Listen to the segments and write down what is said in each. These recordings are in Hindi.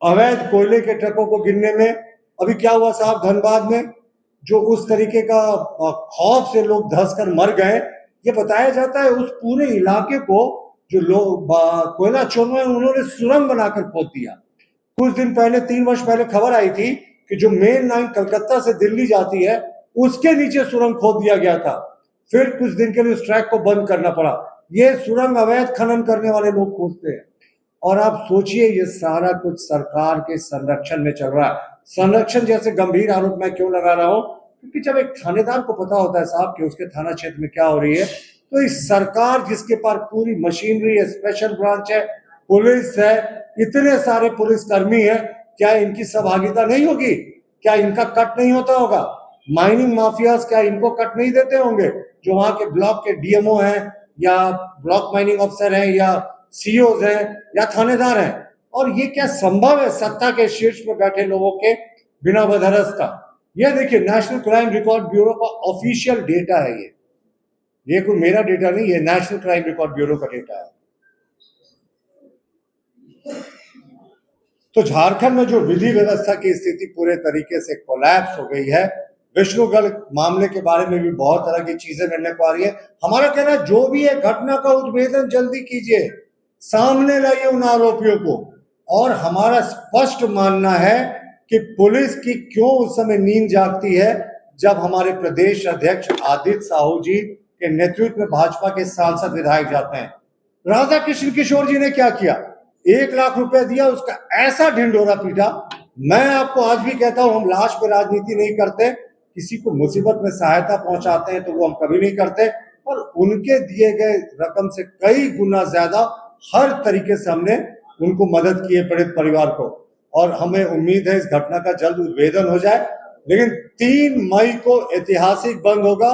अवैध कोयले के ट्रकों को गिनने में। अभी क्या हुआ साहब, धनबाद में जो उस तरीके का खौफ से लोग धंस कर मर गए, ये बताया जाता है उस पूरे इलाके को जो लोग कोयला चोरों उन्होंने सुरंग बनाकर खोद दिया। कुछ दिन पहले, 3 वर्ष पहले खबर आई थी कि जो मेन लाइन कलकत्ता से दिल्ली जाती है उसके नीचे सुरंग खोद दिया गया था। फिर कुछ दिन के लिए उस ट्रैक को बंद करना पड़ा। ये सुरंग अवैध खनन करने वाले लोग खोदते हैं। और आप सोचिए, ये सारा कुछ सरकार के संरक्षण में चल रहा है। संरक्षण जैसे गंभीर आरोप मैं क्यों लगा रहा हूं, क्योंकि जब एक थानेदार को पता होता है साहब कि उसके थाना क्षेत्र में क्या हो रही है, तो इस सरकार जिसके पास पूरी मशीनरी है, स्पेशल ब्रांच है, पुलिस है, इतने सारे पुलिसकर्मी है, क्या इनकी सहभागिता नहीं होगी? क्या इनका कट नहीं होता होगा? माइनिंग माफियाज क्या इनको कट नहीं देते होंगे? जो वहां के ब्लॉक के डीएमओ हैं या ब्लॉक माइनिंग अफसर हैं या सीओज हैं या थानेदार हैं। और ये क्या संभव है सत्ता के शीर्ष में बैठे लोगों के बिना बदहरस का? ये देखिए, नेशनल क्राइम रिकॉर्ड ब्यूरो का ऑफिशियल डेटा है। ये कोई मेरा डेटा नहीं है, नेशनल क्राइम रिकॉर्ड ब्यूरो का डेटा है। तो झारखंड में जो विधि व्यवस्था की स्थिति पूरे तरीके से कोलैप्स हो गई है। विष्णुगढ़ मामले के बारे में भी बहुत तरह की चीजें मिलने को आ रही है। हमारा कहना है जो भी है घटना का उद्भेदन जल्दी कीजिए, सामने लाइए उन आरोपियों को। और हमारा स्पष्ट मानना है कि पुलिस की क्यों उस समय नींद जागती है जब हमारे प्रदेश अध्यक्ष आदित्य साहू जी के नेतृत्व में भाजपा के सांसद विधायक जाते हैं। राधा कृष्ण किशोर जी ने क्या किया? 1 लाख रुपए दिया, उसका ऐसा ढिंढोरा पीटा। मैं आपको आज भी कहता हूं, हम लाश पे राजनीति नहीं करते। किसी को मुसीबत में सहायता पहुंचाते हैं तो वो हम कभी नहीं करते, और उनके दिए गए रकम से कई गुना ज्यादा हर तरीके से हमने उनको मदद की है, पीड़ित परिवार को। और हमें उम्मीद है इस घटना का जल्द उद्भेदन हो जाए। लेकिन 3 मई को ऐतिहासिक बंद होगा।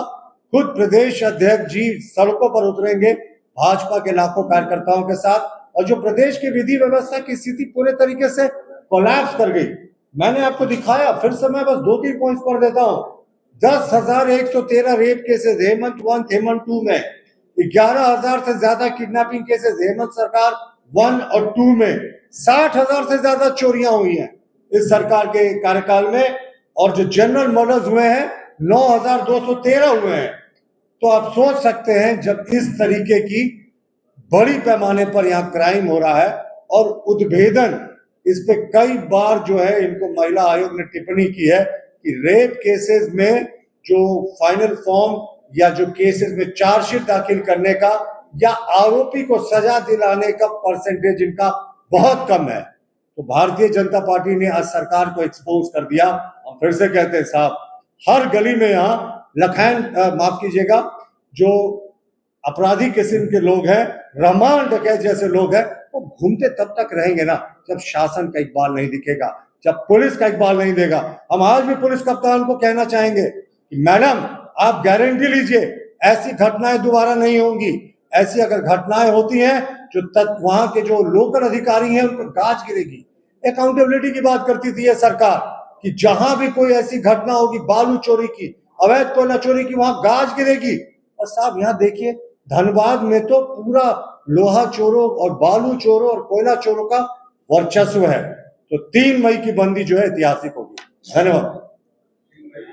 खुद प्रदेश अध्यक्ष जी सड़कों पर उतरेंगे भाजपा के लाखों कार्यकर्ताओं के साथ। और जो प्रदेश की विधि व्यवस्था की स्थिति पूरे तरीके से कोलैप्स कर गई, मैंने आपको दिखाया, फिर से मैं बस 2-3 पॉइंट्स पढ़ देता हूं। 10,113 रेप केसेस हेमंत 1, हेमंत 2 में। 11,000 से ज्यादा किडनैपिंग केसेस हेमंत सरकार 1 और 2 में। 60,000 से ज्यादा चोरियां हुई हैं इस सरकार के कार्यकाल में। और जो जनरल मर्डर्स हुए हैं 9,213 हुए हैं। तो आप सोच सकते हैं, जब इस तरीके की बड़ी पैमाने पर यहाँ क्राइम हो रहा है और उद्भेदन, इस पे कई बार जो है इनको महिला आयोग ने टिप्पणी की है कि रेप केसेस में जो फाइनल फॉर्म या जो केसेस में चार्जशीट दाखिल करने का या आरोपी को सजा दिलाने का परसेंटेज इनका बहुत कम है। तो भारतीय जनता पार्टी ने आज सरकार को एक्सपोज कर दिया। हम फिर से कहते हैं साहब, हर गली में यहाँ लखैन माफ कीजिएगा, जो अपराधी किस्म के लोग हैं, रहमान डकैत जैसे लोग हैं, वो घूमते तब तक रहेंगे ना जब शासन का इकबाल नहीं दिखेगा, जब पुलिस का इकबाल नहीं देगा। हम आज भी पुलिस कप्तान को कहना चाहेंगे कि मैडम, आप गारंटी लीजिए ऐसी घटनाएं दोबारा नहीं होंगी। ऐसी अगर घटनाएं होती हैं, जो वहां के जो लोकल अधिकारी हैं उनको गाज गिरेगी। अकाउंटेबिलिटी की बात करती थी ये सरकार कि जहां भी कोई ऐसी घटना होगी बालू चोरी की, अवैध कोयला चोरी की, वहां गाज गिरेगी। और साहब यहाँ देखिए, धनबाद में तो पूरा लोहा चोरों और बालू चोरों और कोयला चोरों का वर्चस्व है। तो 3 मई की बंदी जो है ऐतिहासिक होगी। धन्यवाद।